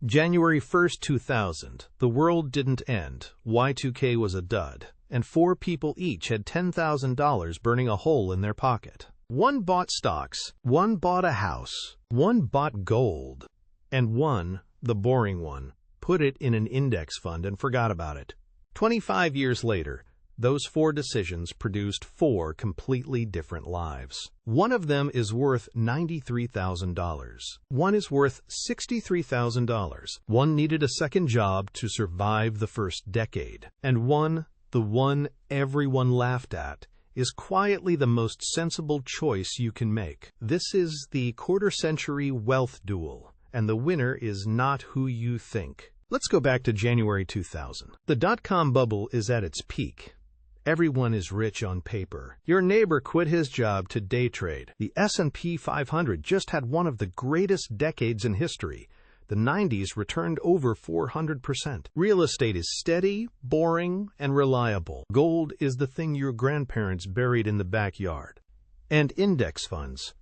January 1st, 2000. The world didn't end. Y2K was a dud, and four people each had $10,000 burning a hole in their pocket. One bought stocks, one bought a house, one bought gold, and one, the boring one, put it in an index fund and forgot about it. 25 years later, those four decisions produced four completely different lives. One of them is worth $93,000. One is worth $63,000. One needed a second job to survive the first decade. And one, the one everyone laughed at, is quietly the most sensible choice you can make. This is the quarter-century wealth duel, and the winner is not who you think. Let's go back to January 2000. The dot-com bubble is at its peak. Everyone is rich on paper. Your neighbor quit his job to day trade. The S&P 500 just had one of the greatest decades in history. The 90s returned over 400%. Real estate is steady, boring, and reliable. Gold is the thing your grandparents buried in the backyard. And index funds.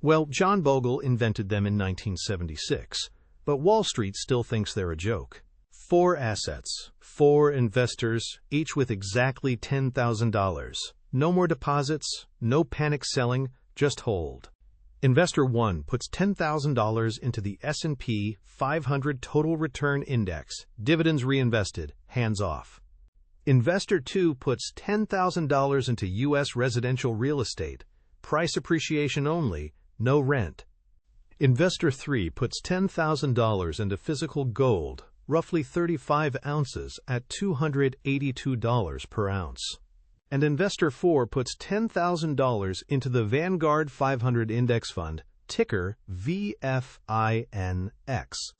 Well, John Bogle invented them in 1976, but Wall Street still thinks they're a joke. Four assets, four investors, each with exactly $10,000. No more deposits, no panic selling, just hold. Investor 1 puts $10,000 into the S&P 500 Total Return Index, dividends reinvested, hands off. Investor 2 puts $10,000 into U.S. residential real estate, price appreciation only, no rent. Investor 3 puts $10,000 into physical gold, roughly 35 ounces at $282 per ounce. And Investor 4 puts $10,000 into the Vanguard 500 Index Fund, ticker VFINX.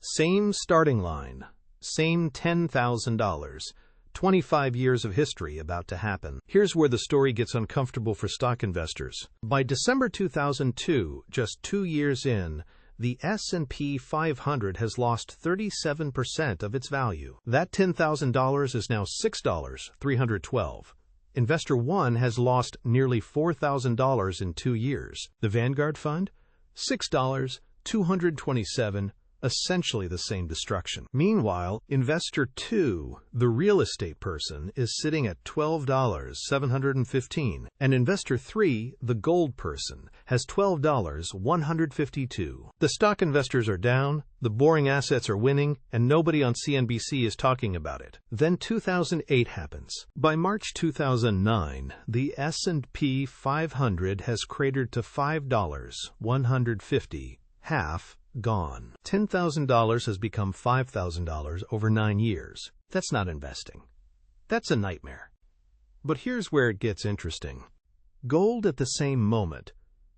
Same starting line, same $10,000. 25 years of history about to happen. Here's where the story gets uncomfortable for stock investors. By December 2002, just 2 years in, the S&P 500 has lost 37% of its value. That $10,000 is now $6,312. Investor 1 has lost nearly $4,000 in 2 years. The Vanguard Fund? $6,227, essentially the same destruction. Meanwhile, Investor 2, the real estate person, is sitting at $12,715, and Investor 3, the gold person, has $12,152. The stock investors are down, the boring assets are winning, and nobody on CNBC is talking about it. Then 2008 happens. By March 2009, the S&P 500 has cratered to $5,150, half gone. $10,000 has become $5,000 over 9 years. That's not investing. That's a nightmare. But here's where it gets interesting. Gold at the same moment,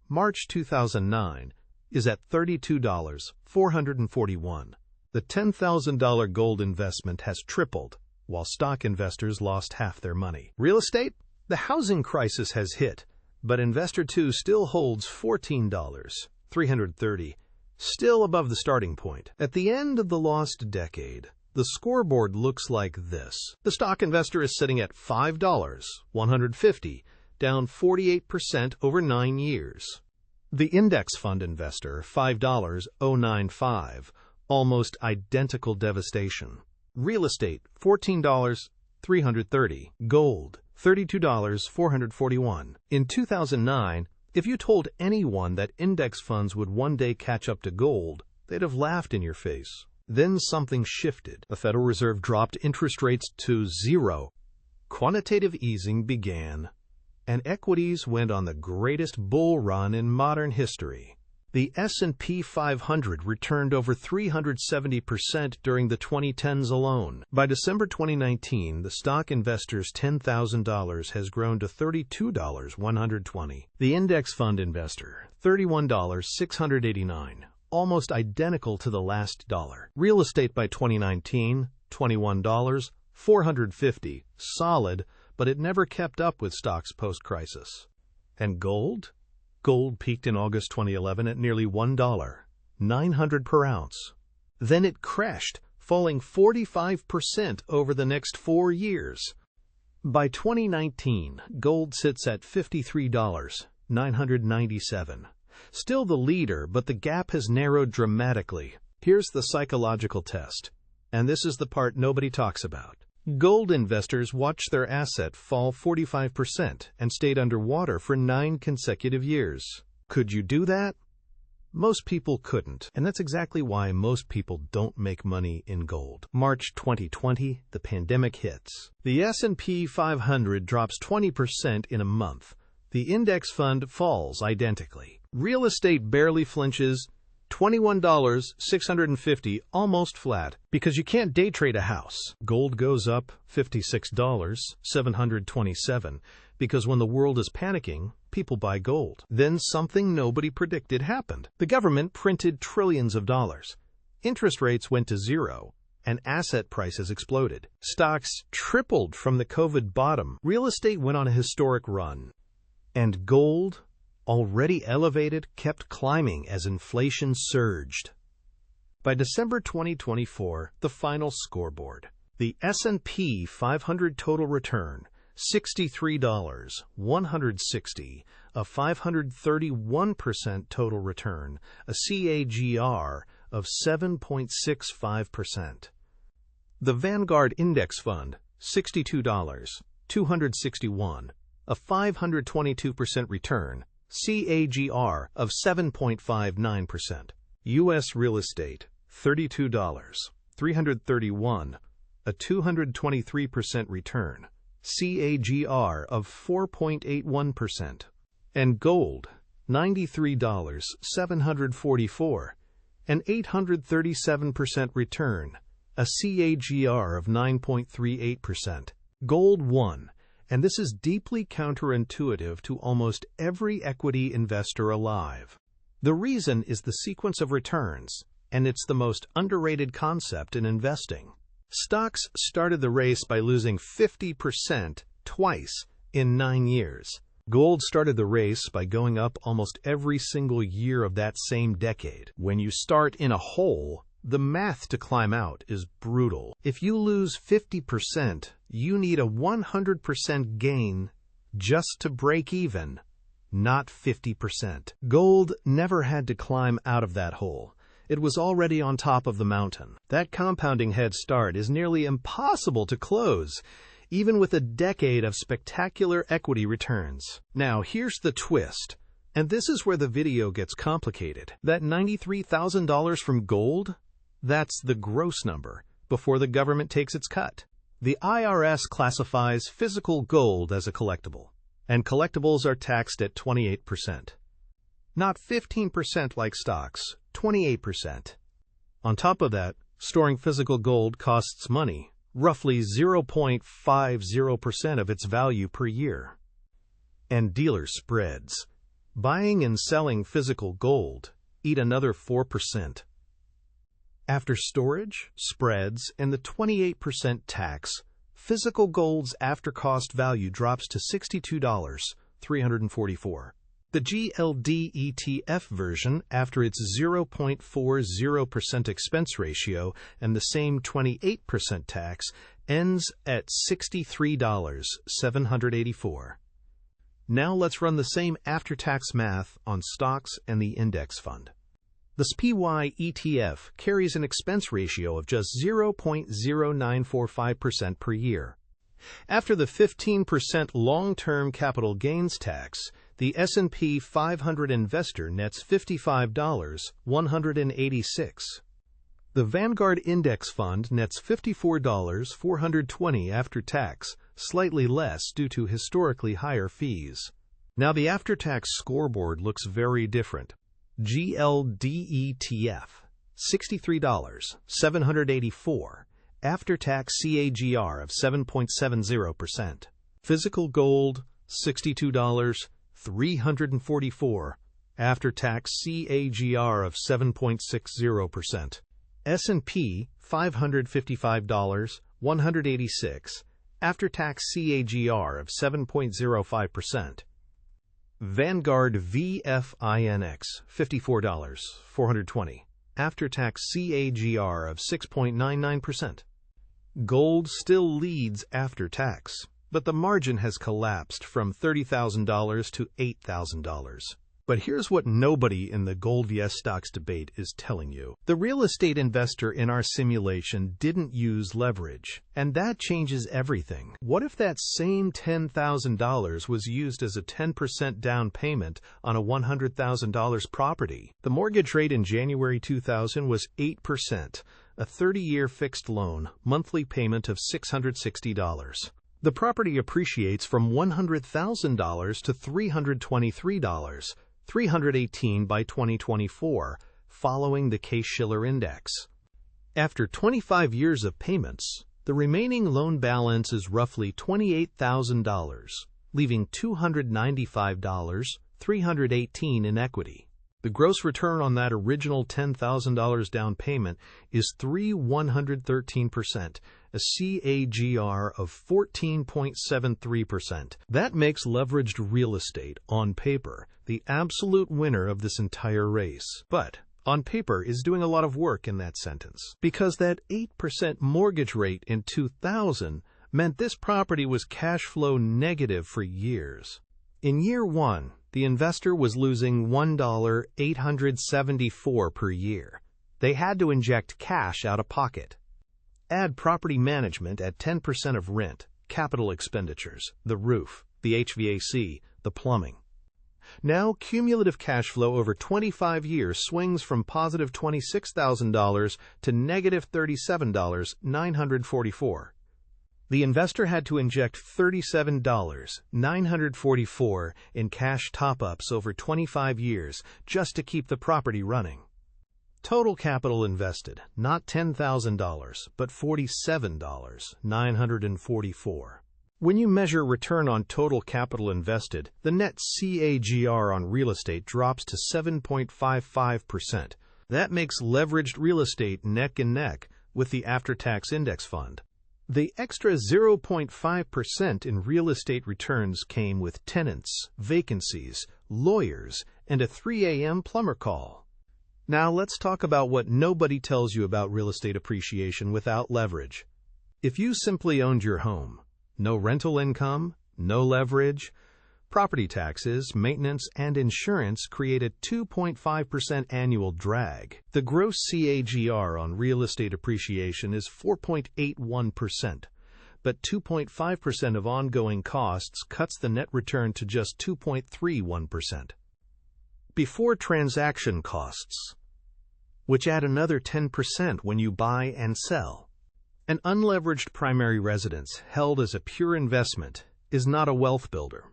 March 2009, is at $32,441. The $10,000 gold investment has tripled, while stock investors lost half their money. Real estate? The housing crisis has hit, but Investor 2 still holds $14,330. Still above the starting point. At the end of the lost decade, the scoreboard looks like this. The stock investor is sitting at $5,150, down 48% over 9 years. The index fund investor, $5,095, almost identical devastation. Real estate, $14,330. Gold, $32,441. In 2009, if you told anyone that index funds would one day catch up to gold, they'd have laughed in your face. Then something shifted. The Federal Reserve dropped interest rates to 0. Quantitative easing began, and equities went on the greatest bull run in modern history. The S&P 500 returned over 370% during the 2010s alone. By December 2019, the stock investor's $10,000 has grown to $32,120. The index fund investor, $31,689, almost identical to the last dollar. Real estate by 2019, $21,450, solid, but it never kept up with stocks post-crisis. And gold? Gold peaked in August 2011 at nearly $1,900 per ounce. Then it crashed, falling 45% over the next 4 years. By 2019, gold sits at $53,997. Still the leader, but the gap has narrowed dramatically. Here's the psychological test, and this is the part nobody talks about. Gold investors watched their asset fall 45% and stayed underwater for 9 consecutive years. Could you do that? Most people couldn't, and that's exactly why most people don't make money in gold. March 2020, the pandemic hits. The S&P 500 drops 20% in a month. The index fund falls identically. Real estate barely flinches, $21,650, almost flat, because you can't day trade a house. Gold goes up $56,727, because when the world is panicking, people buy gold. Then something nobody predicted happened. The government printed trillions of dollars. Interest rates went to zero, and asset prices exploded. Stocks tripled from the COVID bottom. Real estate went on a historic run. And gold, already elevated, kept climbing as inflation surged. By December 2024, the final scoreboard. The S&P 500 total return, $63,160, a 531% total return, a CAGR of 7.65%. The Vanguard Index Fund, $62,261, a 522% return, CAGR of 7.59%. U.S. real estate, $32,331, a 223% return, CAGR of 4.81%. And gold, $93,744, an 837% return, a CAGR of 9.38%. Gold won, and this is deeply counterintuitive to almost every equity investor alive. The reason is the sequence of returns, and it's the most underrated concept in investing. Stocks started the race by losing 50% twice in 9 years. Gold started the race by going up almost every single year of that same decade. When you start in a hole, the math to climb out is brutal. If you lose 50%, you need a 100% gain just to break even, not 50%. Gold never had to climb out of that hole. It was already on top of the mountain. That compounding head start is nearly impossible to close, even with a decade of spectacular equity returns. Now, here's the twist, and this is where the video gets complicated. That $93,000 from gold? That's the gross number, before the government takes its cut. The IRS classifies physical gold as a collectible, and collectibles are taxed at 28%. Not 15% like stocks, 28%. On top of that, storing physical gold costs money, roughly 0.50% of its value per year. And dealer spreads, buying and selling physical gold, eat another 4%. After storage, spreads, and the 28% tax, physical gold's after-cost value drops to $62,344. The GLD ETF version, after its 0.40% expense ratio and the same 28% tax, ends at $63,784. Now let's run the same after-tax math on stocks and the index fund. The SPY ETF carries an expense ratio of just 0.0945% per year. After the 15% long-term capital gains tax, the S&P 500 investor nets $55,186. The Vanguard Index Fund nets $54,420 after tax, slightly less due to historically higher fees. Now the after-tax scoreboard looks very different. GLDETF, $63,784, after-tax CAGR of 7.70%. Physical gold, $62,344, after-tax CAGR of 7.60%. S&P, $555,186, after-tax CAGR of 7.05%. Vanguard VFINX, $54,420, after-tax CAGR of 6.99%. Gold still leads after tax, but the margin has collapsed from $30,000 to $8,000. But here's what nobody in the gold vs stocks debate is telling you. The real estate investor in our simulation didn't use leverage, and that changes everything. What if that same $10,000 was used as a 10% down payment on a $100,000 property? The mortgage rate in January 2000 was 8%, a 30-year fixed loan, monthly payment of $660. The property appreciates from $100,000 to $323. 318 by 2024, following the Case-Shiller Index. After 25 years of payments, the remaining loan balance is roughly $28,000, leaving $295, $318 in equity. The gross return on that original $10,000 down payment is 113%, a CAGR of 14.73%. That makes leveraged real estate, on paper, the absolute winner of this entire race. But on paper is doing a lot of work in that sentence, because that 8% mortgage rate in 2000 meant this property was cash flow negative for years. In year one, the investor was losing $1.874 per year. They had to inject cash out of pocket. Add property management at 10% of rent, capital expenditures, the roof, the HVAC, the plumbing. Now, cumulative cash flow over 25 years swings from positive $26,000 to negative $37,944. The investor had to inject $37,944 in cash top-ups over 25 years just to keep the property running. Total capital invested, not $10,000, but $47,944. When you measure return on total capital invested, the net CAGR on real estate drops to 7.55%. That makes leveraged real estate neck and neck with the after-tax index fund. The extra 0.5% in real estate returns came with tenants, vacancies, lawyers, and a 3 a.m. plumber call. Now let's talk about what nobody tells you about real estate appreciation without leverage. If you simply owned your home, no rental income, no leverage, property taxes, maintenance, and insurance create a 2.5% annual drag. The gross CAGR on real estate appreciation is 4.81%, but 2.5% of ongoing costs cuts the net return to just 2.31%. Before transaction costs, which add another 10% when you buy and sell. An unleveraged primary residence held as a pure investment is not a wealth builder.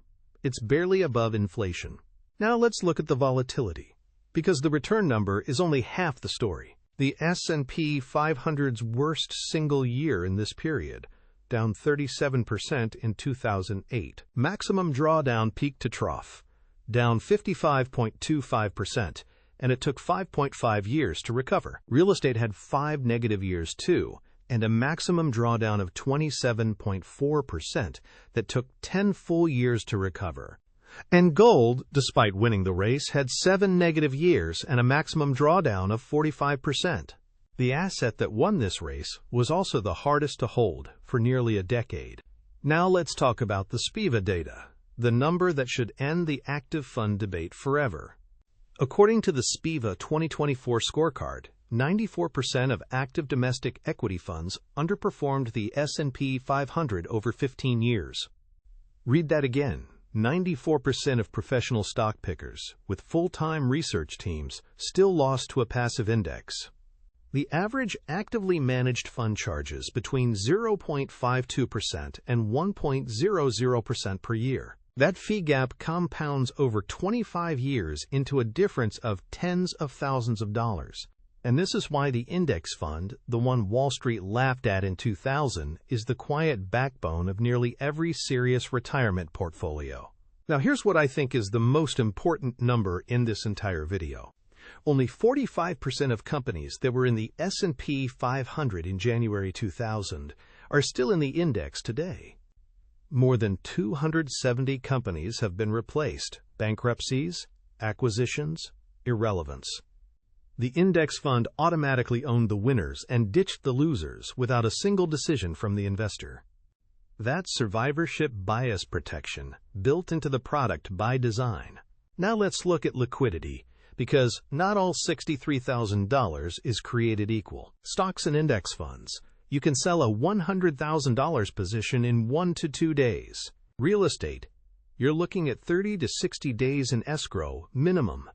It's barely above inflation. Now let's look at the volatility, because the return number is only half the story. The S&P 500's worst single year in this period, down 37% in 2008. Maximum drawdown peak to trough, down 55.25%, and it took 5.5 years to recover. Real estate had 5 negative years too, and a maximum drawdown of 27.4% that took 10 full years to recover. And gold, despite winning the race, had 7 negative years and a maximum drawdown of 45%. The asset that won this race was also the hardest to hold for nearly a decade. Now let's talk about the SPIVA data, the number that should end the active fund debate forever. According to the SPIVA 2024 scorecard, 94% of active domestic equity funds underperformed the S&P 500 over 15 years. Read that again. 94% of professional stock pickers with full-time research teams still lost to a passive index. The average actively managed fund charges between 0.52% and 1.00% per year. That fee gap compounds over 25 years into a difference of tens of thousands of dollars. And this is why the index fund, the one Wall Street laughed at in 2000, is the quiet backbone of nearly every serious retirement portfolio. Now here's what I think is the most important number in this entire video. Only 45% of companies that were in the S&P 500 in January 2000 are still in the index today. More than 270 companies have been replaced, bankruptcies, acquisitions, irrelevance. The index fund automatically owned the winners and ditched the losers without a single decision from the investor. That's survivorship bias protection, built into the product by design. Now let's look at liquidity, because not all $63,000 is created equal. Stocks and index funds. You can sell a $100,000 position in 1 to 2 days. Real estate. You're looking at 30 to 60 days in escrow, minimum.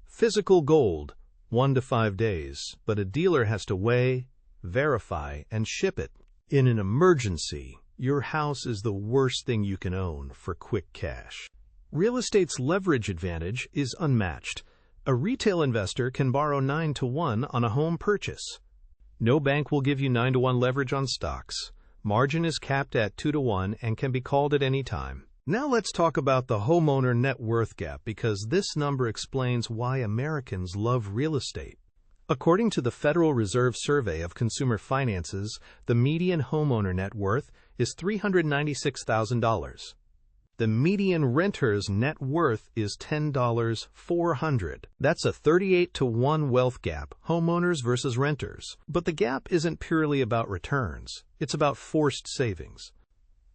Physical gold, 1 to 5 days, but a dealer has to weigh, verify, and ship it. In an emergency, your house is the worst thing you can own for quick cash. Real estate's leverage advantage is unmatched. A retail investor can borrow 9 to 1 on a home purchase. No bank will give you 9 to 1 leverage on stocks. Margin is capped at 2 to 1 and can be called at any time. Now let's talk about the homeowner net worth gap, because this number explains why Americans love real estate. According to the Federal Reserve Survey of Consumer Finances, the median homeowner net worth is $396,000. The median renter's net worth is $10,400. That's a 38 to 1 wealth gap, homeowners versus renters. But the gap isn't purely about returns. It's about forced savings.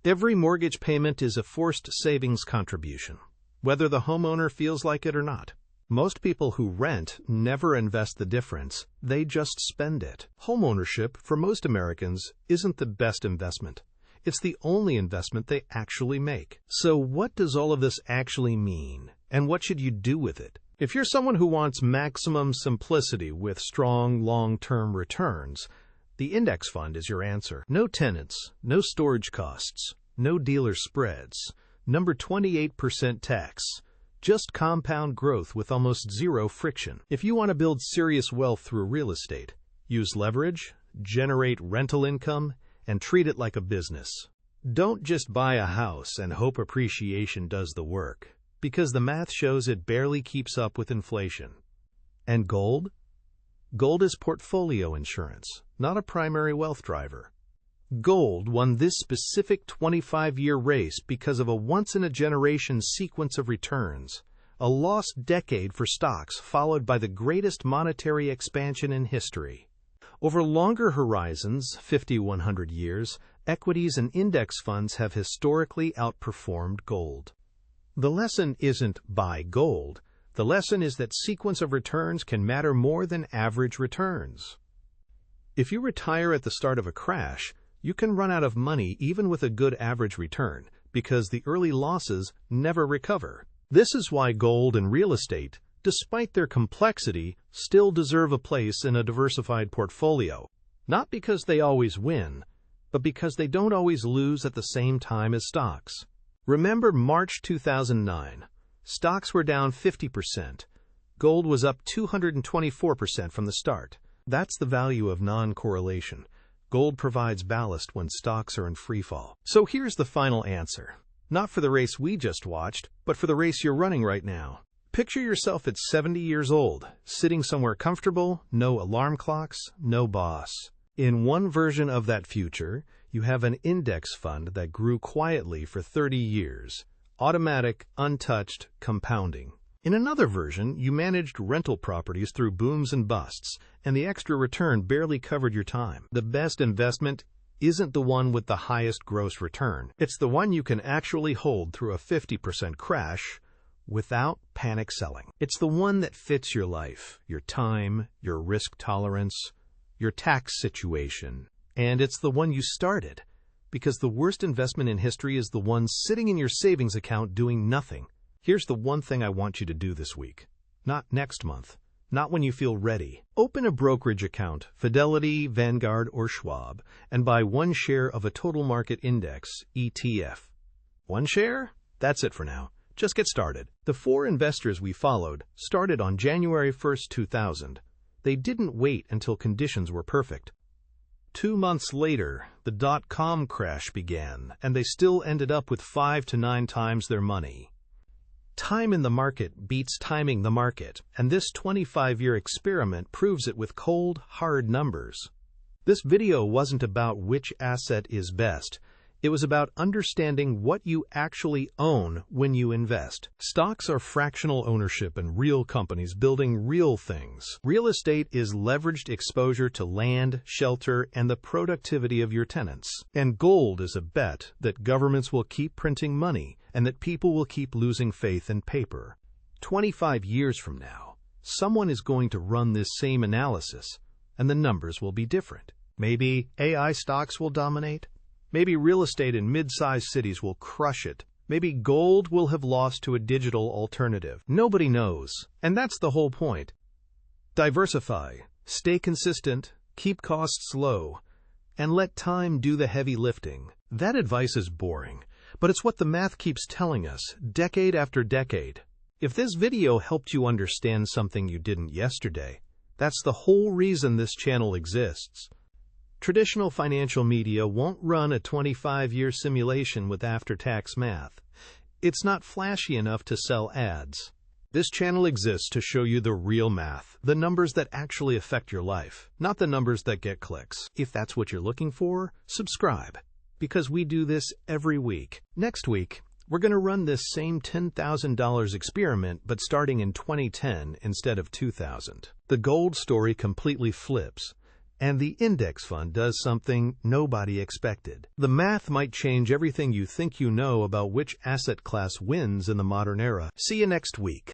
Every mortgage payment is a forced savings contribution, whether the homeowner feels like it or not. Most people who rent never invest the difference. They just spend it. Homeownership, for most Americans, isn't the best investment. It's the only investment they actually make. So what does all of this actually mean? And what should you do with it? If you're someone who wants maximum simplicity with strong long-term returns, the index fund is your answer. No tenants, no storage costs, no dealer spreads, number 28% tax, just compound growth with almost zero friction. If you want to build serious wealth through real estate, use leverage, generate rental income, and treat it like a business. Don't just buy a house and hope appreciation does the work, because the math shows it barely keeps up with inflation. And gold? Gold is portfolio insurance, not a primary wealth driver. Gold won this specific 25-year race because of a once-in-a-generation sequence of returns, a lost decade for stocks followed by the greatest monetary expansion in history. Over longer horizons, 50-100 years, equities and index funds have historically outperformed gold. The lesson isn't buy gold. The lesson is that sequence of returns can matter more than average returns. If you retire at the start of a crash, you can run out of money even with a good average return, because the early losses never recover. This is why gold and real estate, despite their complexity, still deserve a place in a diversified portfolio. Not because they always win, but because they don't always lose at the same time as stocks. Remember March 2009. Stocks were down 50%. Gold was up 224% from the start. That's the value of non-correlation. Gold provides ballast when stocks are in freefall. So here's the final answer. Not for the race we just watched, but for the race you're running right now. Picture yourself at 70 years old, sitting somewhere comfortable, no alarm clocks, no boss. In one version of that future, you have an index fund that grew quietly for 30 years, automatic, untouched, compounding. In another version, you managed rental properties through booms and busts, and the extra return barely covered your time. The best investment isn't the one with the highest gross return. It's the one you can actually hold through a 50% crash without panic selling. It's the one that fits your life, your time, your risk tolerance, your tax situation. And it's the one you started, because the worst investment in history is the one sitting in your savings account doing nothing. Here's the one thing I want you to do this week. Not next month. Not when you feel ready. Open a brokerage account, Fidelity, Vanguard, or Schwab, and buy one share of a total market index, ETF. One share? That's it for now. Just get started. The 4 investors we followed started on January 1st, 2000. They didn't wait until conditions were perfect. 2 months later, the dot-com crash began, and they still ended up with 5 to 9 times their money. Time in the market beats timing the market, and this 25-year experiment proves it with cold, hard numbers. This video wasn't about which asset is best. It was about understanding what you actually own when you invest. Stocks are fractional ownership in real companies building real things. Real estate is leveraged exposure to land, shelter, and the productivity of your tenants. And gold is a bet that governments will keep printing money and that people will keep losing faith in paper. 25 years from now, someone is going to run this same analysis, and the numbers will be different. Maybe AI stocks will dominate. Maybe real estate in mid-sized cities will crush it. Maybe gold will have lost to a digital alternative. Nobody knows, and that's the whole point. Diversify, stay consistent, keep costs low, and let time do the heavy lifting. That advice is boring, but it's what the math keeps telling us, decade after decade. If this video helped you understand something you didn't yesterday, that's the whole reason this channel exists. Traditional financial media won't run a 25-year simulation with after-tax math. It's not flashy enough to sell ads. This channel exists to show you the real math, the numbers that actually affect your life, not the numbers that get clicks. If that's what you're looking for, subscribe, because we do this every week. Next week, we're going to run this same $10,000 experiment, but starting in 2010 instead of 2000. The gold story completely flips, and the index fund does something nobody expected. The math might change everything you think you know about which asset class wins in the modern era. See you next week.